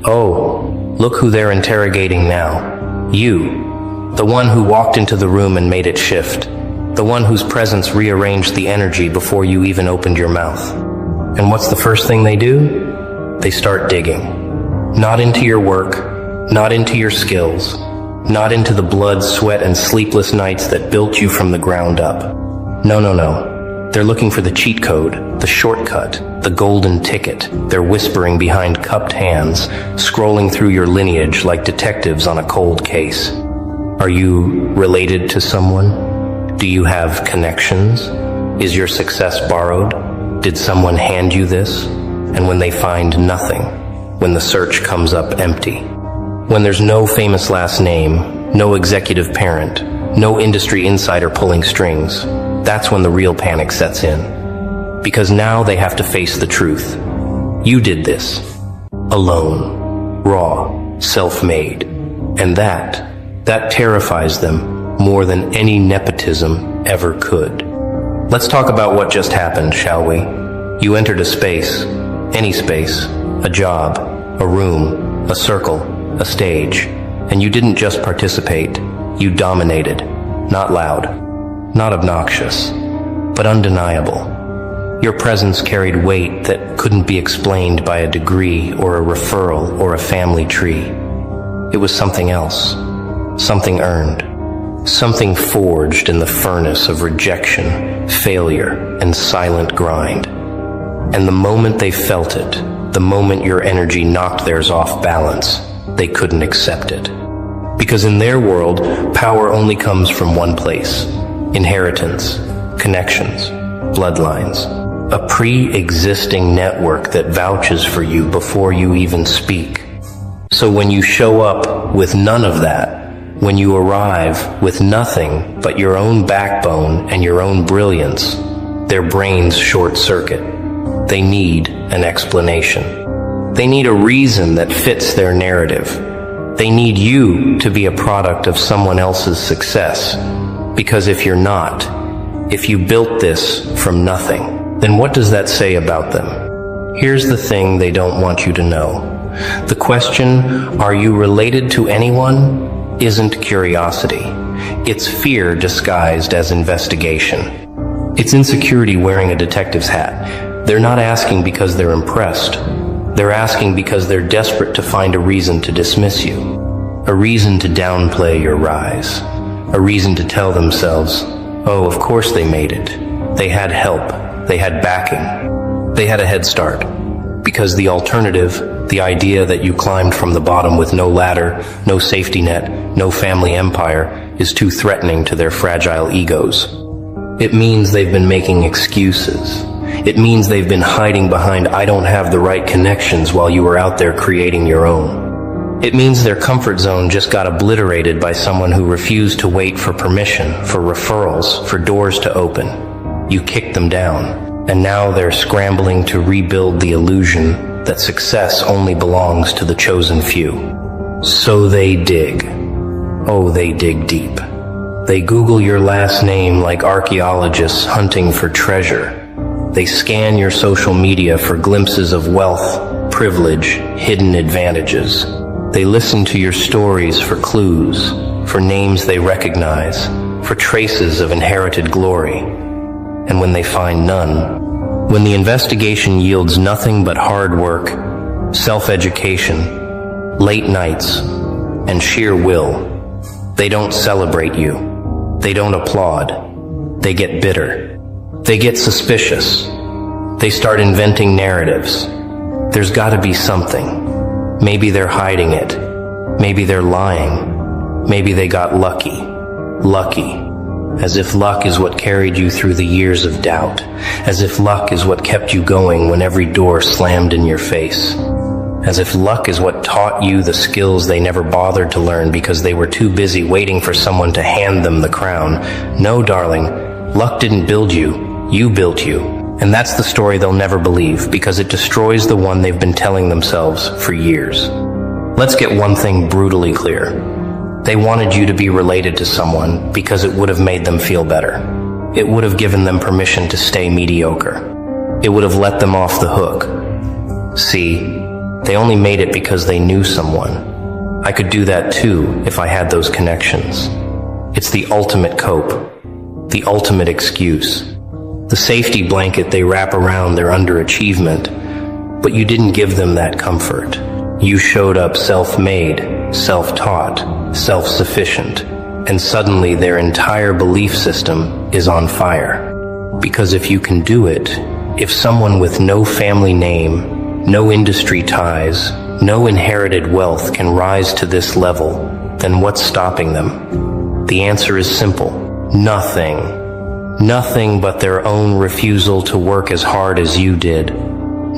Oh, look who they're interrogating now. You, the one who walked into the room and made it shift. The one whose presence rearranged the energy before you even opened your mouth. And what's the first thing they do? They start digging. Not into your work, not into your skills, not into the blood, sweat, and sleepless nights that built you from the ground up. No. They're looking for the cheat code, the shortcut, the golden ticket. They're whispering behind cupped hands, scrolling through your lineage like detectives on a cold case. Are you related to someone? Do you have connections? Is your success borrowed? Did someone hand you this? And when they find nothing, when the search comes up empty, when there's no famous last name, no executive parent, no industry insider pulling strings, that's when the real panic sets in. Because now they have to face the truth. You did this. Alone. Raw. Self-made. And that terrifies them more than any nepotism ever could. Let's talk about what just happened, shall we? You entered a space. Any space. A job. A room. A circle. A stage. And you didn't just participate. You dominated. Not loud. Not obnoxious, but undeniable. Your presence carried weight that couldn't be explained by a degree or a referral or a family tree. It was something else, something earned, something forged in the furnace of rejection, failure, and silent grind. And the moment they felt it, the moment your energy knocked theirs off balance, they couldn't accept it. Because in their world, power only comes from one place. Inheritance, connections, bloodlines, a pre-existing network that vouches for you before you even speak. So when you show up with none of that, when you arrive with nothing but your own backbone and your own brilliance, their brains short-circuit. They need an explanation. They need a reason that fits their narrative. They need you to be a product of someone else's success. Because if you're not, if you built this from nothing, then what does that say about them? Here's the thing they don't want you to know. The question, are you related to anyone, isn't curiosity. It's fear disguised as investigation. It's insecurity wearing a detective's hat. They're not asking because they're impressed. They're asking because they're desperate to find a reason to dismiss you. A reason to downplay your rise. A reason to tell themselves, oh, of course they made it. They had help. They had backing. They had a head start. Because the alternative, the idea that you climbed from the bottom with no ladder, no safety net, no family empire, is too threatening to their fragile egos. It means they've been making excuses. It means they've been hiding behind I don't have the right connections while you were out there creating your own. It means their comfort zone just got obliterated by someone who refused to wait for permission, for referrals, for doors to open. You kicked them down, and now they're scrambling to rebuild the illusion that success only belongs to the chosen few. So they dig. Oh, they dig deep. They Google your last name like archaeologists hunting for treasure. They scan your social media for glimpses of wealth, privilege, hidden advantages. They listen to your stories for clues, for names they recognize, for traces of inherited glory. And when they find none, when the investigation yields nothing but hard work, self-education, late nights, and sheer will, they don't celebrate you. They don't applaud. They get bitter. They get suspicious. They start inventing narratives. There's got to be something. Maybe they're hiding it. Maybe they're lying. Maybe they got lucky. Lucky. As if luck is what carried you through the years of doubt. As if luck is what kept you going when every door slammed in your face. As if luck is what taught you the skills they never bothered to learn because they were too busy waiting for someone to hand them the crown. No, darling, luck didn't build you. You built you. And that's the story they'll never believe because it destroys the one they've been telling themselves for years. Let's get one thing brutally clear. They wanted you to be related to someone because it would have made them feel better. It would have given them permission to stay mediocre. It would have let them off the hook. See, They only made it because they knew someone. I could do that too if I had those connections. It's the ultimate cope, the ultimate excuse, the safety blanket they wrap around their underachievement. But you didn't give them that comfort. You showed up self-made, self-taught, self-sufficient, and suddenly their entire belief system is on fire. Because if you can do it, if someone with no family name, no industry ties, no inherited wealth can rise to this level, then what's stopping them? The answer is simple. Nothing. Nothing but their own refusal to work as hard as you did.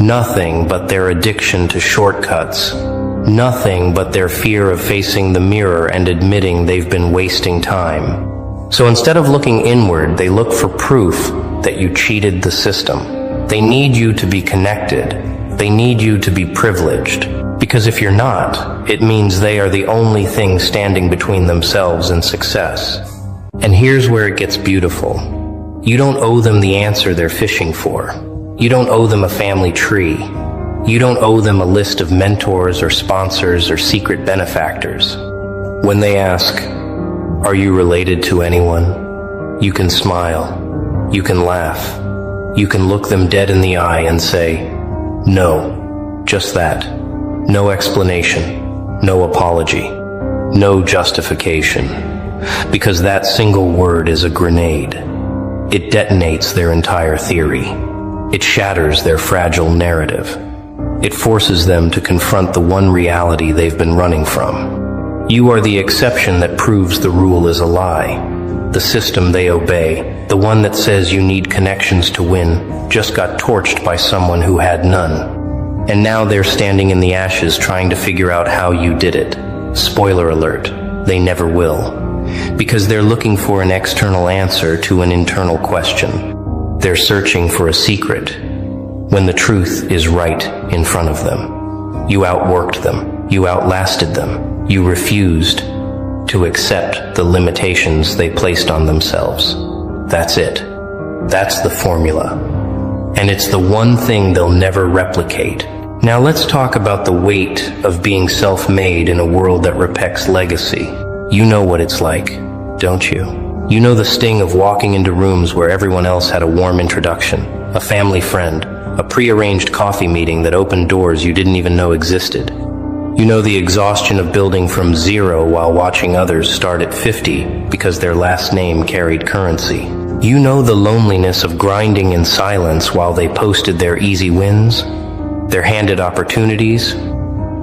Nothing but their addiction to shortcuts. Nothing but their fear of facing the mirror and admitting they've been wasting time. So instead of looking inward, they look for proof that you cheated the system. They need you to be connected. They need you to be privileged. Because if you're not, it means they are the only thing standing between themselves and success. And here's where it gets beautiful. You don't owe them the answer they're fishing for. You don't owe them a family tree. You don't owe them a list of mentors or sponsors or secret benefactors. When they ask, "Are you related to anyone?" you can smile. You can laugh. You can look them dead in the eye and say, "No." Just that. No explanation. No apology. No justification. Because that single word is a grenade. It detonates their entire theory. It shatters their fragile narrative. It forces them to confront the one reality they've been running from. You are the exception that proves the rule is a lie. The system they obey, the one that says you need connections to win, just got torched by someone who had none. And now they're standing in the ashes trying to figure out how you did it. Spoiler alert, they never will. Because they're looking for an external answer to an internal question. They're searching for a secret, when the truth is right in front of them. You outworked them. You outlasted them. You refused to accept the limitations they placed on themselves. That's it. That's the formula. And it's the one thing they'll never replicate. Now let's talk about the weight of being self-made in a world that respects legacy. You know what it's like, don't you? You know the sting of walking into rooms where everyone else had a warm introduction, a family friend, a pre-arranged coffee meeting that opened doors you didn't even know existed. You know the exhaustion of building from zero while watching others start at 50 because their last name carried currency. You know the loneliness of grinding in silence while they posted their easy wins, their handed opportunities,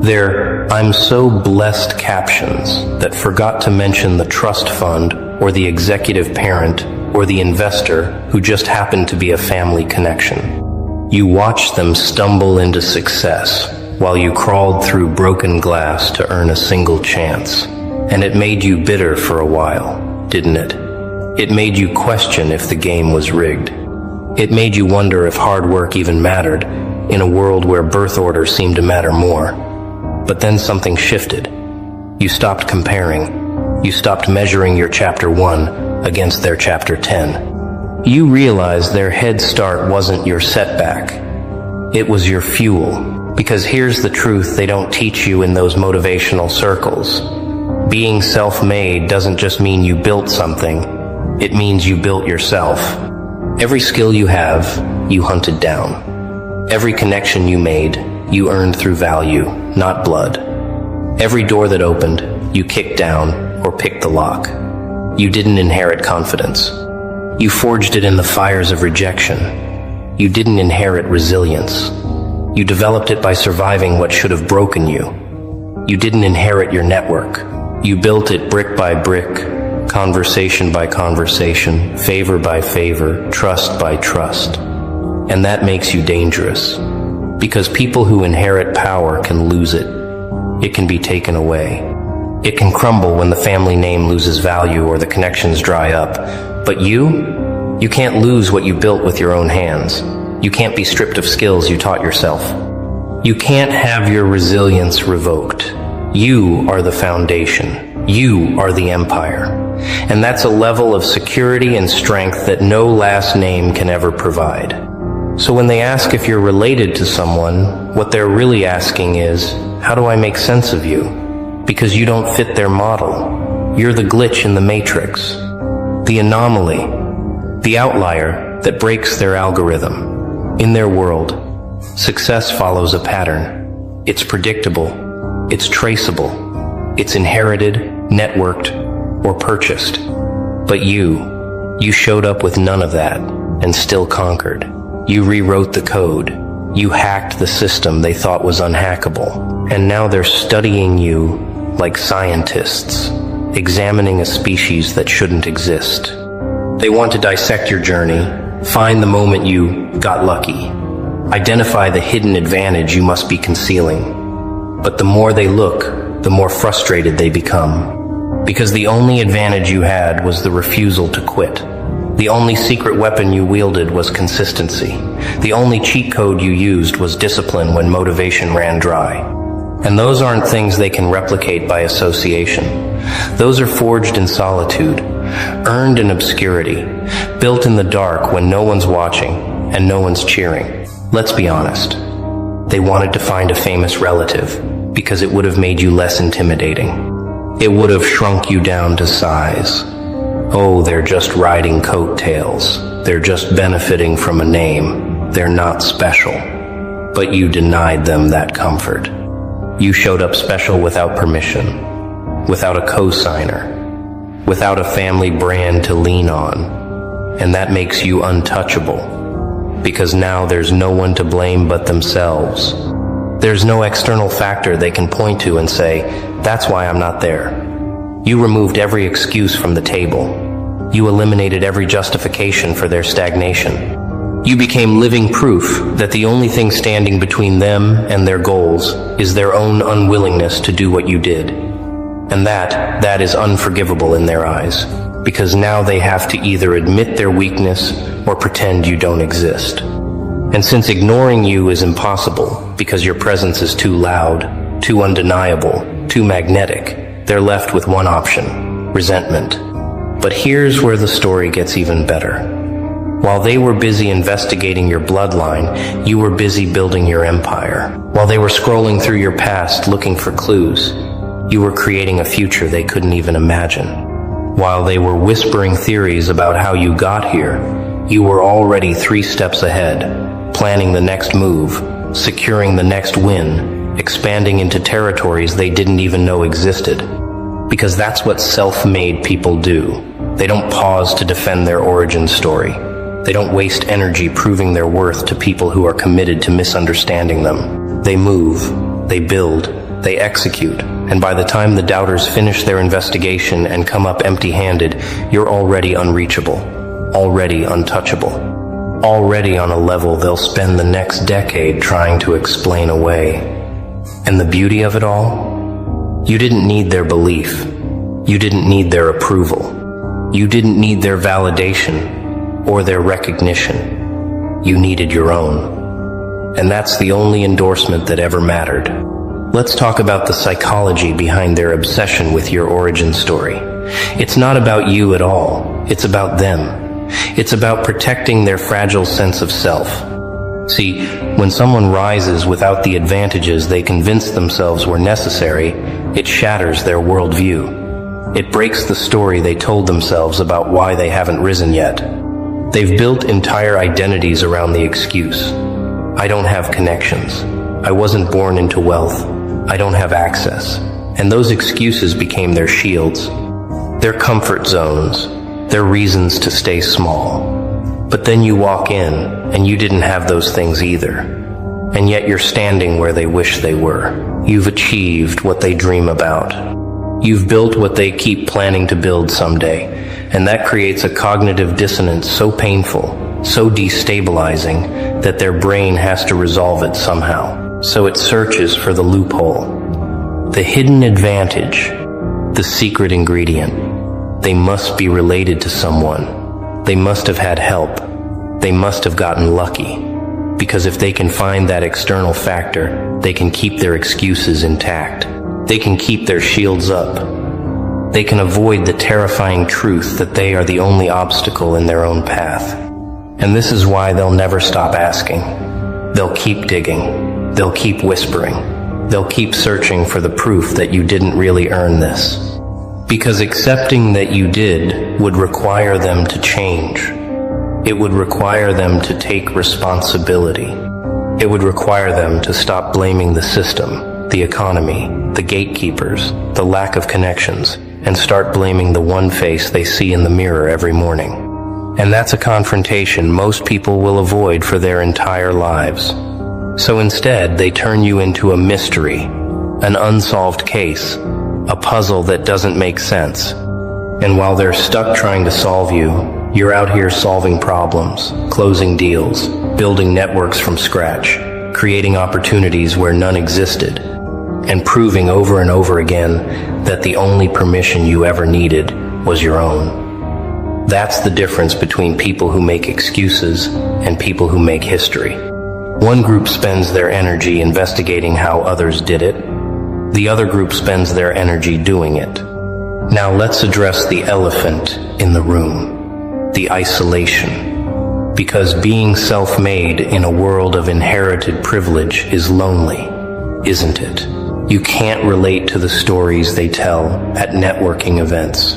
their "I'm so blessed" captions that forgot to mention the trust fund or the executive parent or the investor who just happened to be a family connection. You watched them stumble into success while you crawled through broken glass to earn a single chance. And it made you bitter for a while, didn't it? It made you question if the game was rigged. It made you wonder if hard work even mattered in a world where birth orders seemed to matter more. But then something shifted. You stopped comparing. You stopped measuring your chapter 1 against their chapter 10. You realized their head start wasn't your setback. It was your fuel. Because here's the truth they don't teach you in those motivational circles. Being self-made doesn't just mean you built something. It means you built yourself. Every skill you have, you hunted down. Every connection you made, you earned through value, not blood. Every door that opened, you kicked down or picked the lock. You didn't inherit confidence. You forged it in the fires of rejection. You didn't inherit resilience. You developed it by surviving what should have broken you. You didn't inherit your network. You built it brick by brick, conversation by conversation, favor by favor, trust by trust. And that makes you dangerous. Because people who inherit power can lose it. It can be taken away. It can crumble when the family name loses value or the connections dry up. But you can't lose what you built with your own hands. You can't be stripped of skills you taught yourself. You can't have your resilience revoked. You are the foundation. You are the empire. And that's a level of security and strength that no last name can ever provide. So when they ask if you're related to someone, What they're really asking is, how do I make sense of you? Because you don't fit their model. You're the glitch in the matrix, the anomaly, the outlier that breaks their algorithm. In their world, success follows a pattern. It's predictable, it's traceable, it's inherited, networked, or purchased. But you showed up with none of that and still conquered. You rewrote the code. You hacked the system they thought was unhackable. And now they're studying you like scientists, examining a species that shouldn't exist. They want to dissect your journey, find the moment you got lucky, identify the hidden advantage you must be concealing. But the more they look, the more frustrated they become. Because the only advantage you had was the refusal to quit. The only secret weapon you wielded was consistency. The only cheat code you used was discipline when motivation ran dry. And those aren't things they can replicate by association. Those are forged in solitude, earned in obscurity, built in the dark when no one's watching and no one's cheering. Let's be honest. They wanted to find a famous relative because it would have made you less intimidating. It would have shrunk you down to size. Oh, they're just riding coattails. They're just benefiting from a name. They're not special. But you denied them that comfort. You showed up special without permission, without a co-signer, without a family brand to lean on. And that makes you untouchable, because now there's no one to blame but themselves. There's no external factor they can point to and say, that's why I'm not there. You removed every excuse from the table. You eliminated every justification for their stagnation. You became living proof that the only thing standing between them and their goals is their own unwillingness to do what you did. And that is unforgivable in their eyes, because now they have to either admit their weakness or pretend you don't exist. And since ignoring you is impossible because your presence is too loud, too undeniable, too magnetic, they're left with one option: resentment. But here's where the story gets even better. While they were busy investigating your bloodline, you were busy building your empire. While they were scrolling through your past looking for clues, you were creating a future they couldn't even imagine. While they were whispering theories about how you got here, you were already 3 steps ahead, planning the next move, securing the next win, expanding into territories they didn't even know existed. Because that's what self-made people do. They don't pause to defend their origin story. They don't waste energy proving their worth to people who are committed to misunderstanding them. They move, they build, they execute, and by the time the doubters finish their investigation and come up empty-handed, you're already unreachable, already untouchable, already on a level they'll spend the next decade trying to explain away. And the beauty of it all? You didn't need their belief. You didn't need their approval. You didn't need their validation or their recognition. You needed your own. And that's the only endorsement that ever mattered. Let's talk about the psychology behind their obsession with your origin story. It's not about you at all. It's about them. It's about protecting their fragile sense of self. See, when someone rises without the advantages they convinced themselves were necessary, it shatters their worldview. It breaks the story they told themselves about why they haven't risen yet. They've built entire identities around the excuse. I don't have connections. I wasn't born into wealth. I don't have access. And those excuses became their shields, their comfort zones, their reasons to stay small. But then you walk in, and you didn't have those things either. And yet you're standing where they wish they were. You've achieved what they dream about. You've built what they keep planning to build someday, and that creates a cognitive dissonance so painful, so destabilizing, that their brain has to resolve it somehow. So it searches for the loophole, the hidden advantage, the secret ingredient. They must be related to someone. They must have had help. They must have gotten lucky. Because if they can find that external factor, they can keep their excuses intact. They can keep their shields up. They can avoid the terrifying truth that they are the only obstacle in their own path. And this is why they'll never stop asking. They'll keep digging. they'll keep whispering. They'll keep searching for the proof that you didn't really earn this. Because accepting that you did would require them to change. It would require them to take responsibility. It would require them to stop blaming the system, the economy, the gatekeepers, the lack of connections, and start blaming the one face they see in the mirror every morning. And that's a confrontation most people will avoid for their entire lives. So instead, they turn you into a mystery, an unsolved case, a puzzle that doesn't make sense. And while they're stuck trying to solve you, you're out here solving problems, closing deals, building networks from scratch, creating opportunities where none existed, and proving over and over again that the only permission you ever needed was your own. That's the difference between people who make excuses and people who make history. One group spends their energy investigating how others did it. The other group spends their energy doing it. Now let's address the elephant in the room, the isolation. Because being self-made in a world of inherited privilege is lonely, isn't it? You can't relate to the stories they tell at networking events.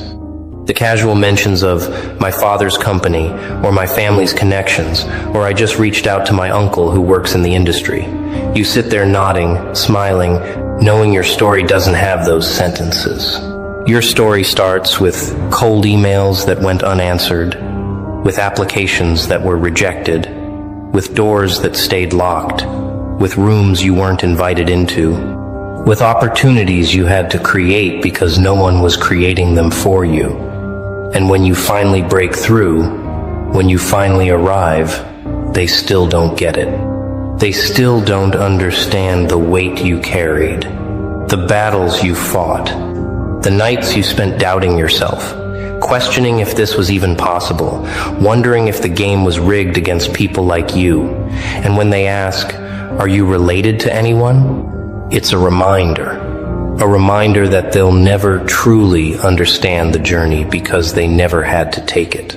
The casual mentions of my father's company, or my family's connections, or I just reached out to my uncle who works in the industry. You sit there nodding, smiling, knowing your story doesn't have those sentences. Your story starts with cold emails that went unanswered, with applications that were rejected, with doors that stayed locked, with rooms you weren't invited into, with opportunities you had to create because no one was creating them for you. And when you finally break through, when you finally arrive, they still don't get it. They still don't understand the weight you carried, the battles you fought, the nights you spent doubting yourself, questioning if this was even possible, wondering if the game was rigged against people like you. And when they ask, "Are you related to anyone?" it's a reminder that they'll never truly understand the journey because they never had to take it.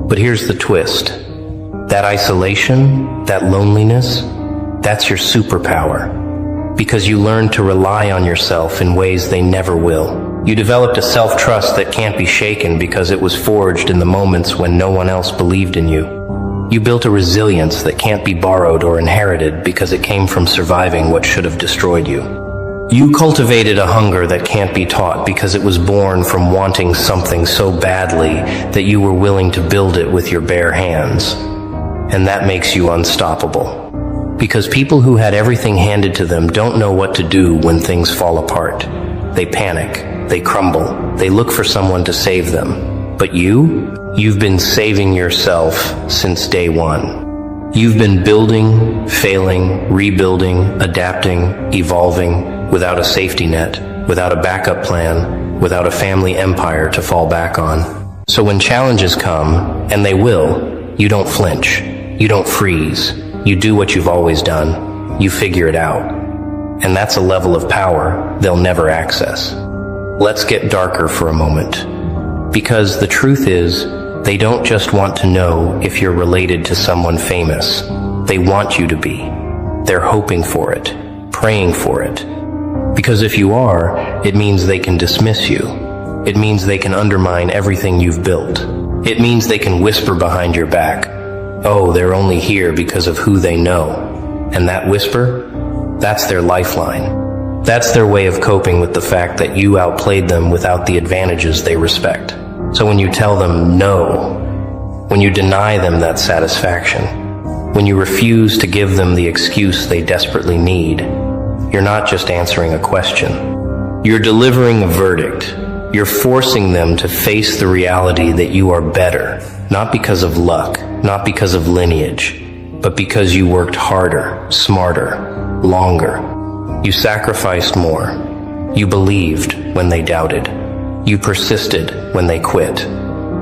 But here's the twist. That isolation, that loneliness, that's your superpower. Because you learn to rely on yourself in ways they never will. You developed a self-trust that can't be shaken because it was forged in the moments when no one else believed in you. You built a resilience that can't be borrowed or inherited because it came from surviving what should have destroyed you. You cultivated a hunger that can't be taught because it was born from wanting something so badly that you were willing to build it with your bare hands. And that makes you unstoppable. Because people who had everything handed to them don't know what to do when things fall apart. They panic, they crumble, they look for someone to save them. But you've been saving yourself since day one. You've been building, failing, rebuilding, adapting, evolving, without a safety net, without a backup plan, without a family empire to fall back on. So when challenges come, and they will, you don't flinch, you don't freeze, you do what you've always done, you figure it out. And that's a level of power they'll never access. Let's get darker for a moment. Because the truth is, they don't just want to know if you're related to someone famous. They want you to be. They're hoping for it, praying for it. Because if you are, it means they can dismiss you. It means they can undermine everything you've built. It means they can whisper behind your back, "Oh, they're only here because of who they know." And that whisper, that's their lifeline. That's their way of coping with the fact that you outplayed them without the advantages they respect. So when you tell them no, when you deny them that satisfaction, when you refuse to give them the excuse they desperately need, you're not just answering a question. You're delivering a verdict. You're forcing them to face the reality that you are better, not because of luck, not because of lineage, but because you worked harder, smarter, longer. You sacrificed more. You believed when they doubted. You persisted when they quit.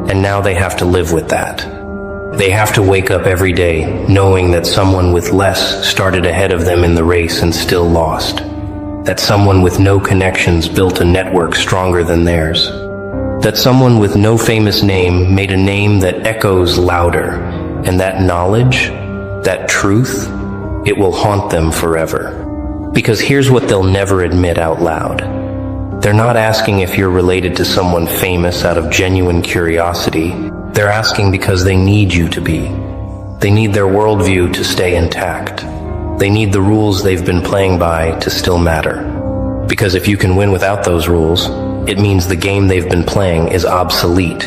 And now they have to live with that. They have to wake up every day knowing that someone with less started ahead of them in the race and still lost. That someone with no connections built a network stronger than theirs. That someone with no famous name made a name that echoes louder. And that knowledge, that truth, It will haunt them forever. Because here's what they'll never admit out loud. They're not asking if you're related to someone famous out of genuine curiosity. They're asking because they need you to be. They need their worldview to stay intact. They need the rules they've been playing by to still matter. Because if you can win without those rules, it means the game they've been playing is obsolete.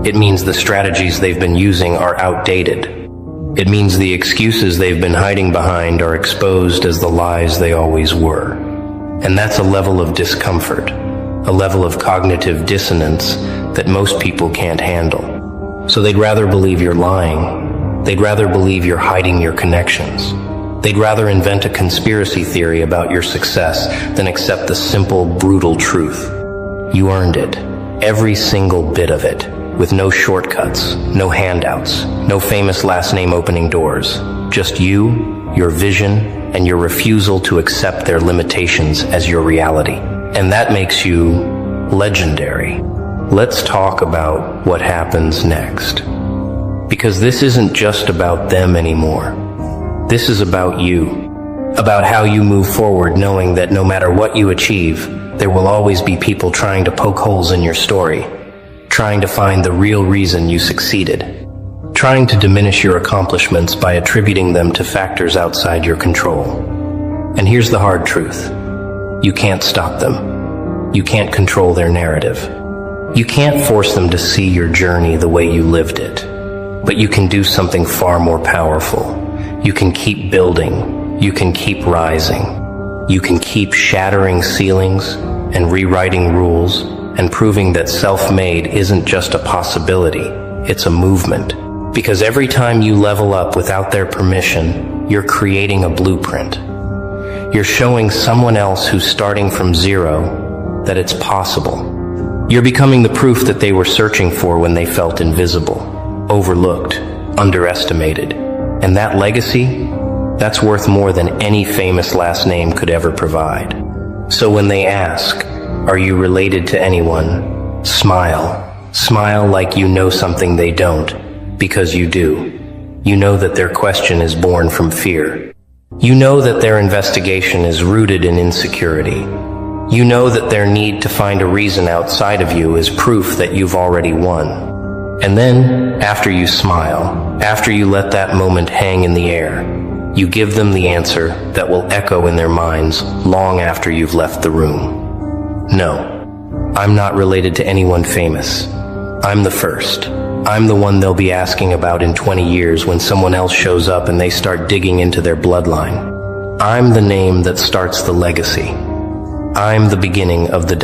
It means the strategies they've been using are outdated. It means the excuses they've been hiding behind are exposed as the lies they always were. And that's a level of discomfort, a level of cognitive dissonance that most people can't handle. So they'd rather believe you're lying. They'd rather believe you're hiding your connections. They'd rather invent a conspiracy theory about your success than accept the simple, brutal truth. You earned it, every single bit of it, with no shortcuts, no handouts, no famous last name opening doors. Just you, your vision, and your refusal to accept their limitations as your reality. And that makes you legendary. Let's talk about what happens next. Because this isn't just about them anymore. This is about you. About how you move forward knowing that no matter what you achieve, there will always be people trying to poke holes in your story, trying to find the real reason you succeeded, trying to diminish your accomplishments by attributing them to factors outside your control. And here's the hard truth. You can't stop them. You can't control their narrative. You can't force them to see your journey the way you lived it. But you can do something far more powerful. You can keep building. You can keep rising. You can keep shattering ceilings and rewriting rules and proving that self-made isn't just a possibility, it's a movement. Because every time you level up without their permission, you're creating a blueprint. You're showing someone else who's starting from zero that it's possible. You're becoming the proof that they were searching for when they felt invisible, overlooked, underestimated. And that legacy, that's worth more than any famous last name could ever provide. So when they ask, are you related to anyone? Smile. Smile like you know something they don't, because you do. You know that their question is born from fear. You know that their investigation is rooted in insecurity. You know that their need to find a reason outside of you is proof that you've already won. And then, after you smile, after you let that moment hang in the air, you give them the answer that will echo in their minds long after you've left the room. No, I'm not related to anyone famous. I'm the first. I'm the one they'll be asking about in 20 years when someone else shows up and they start digging into their bloodline. I'm the name that starts the legacy. I'm the beginning of the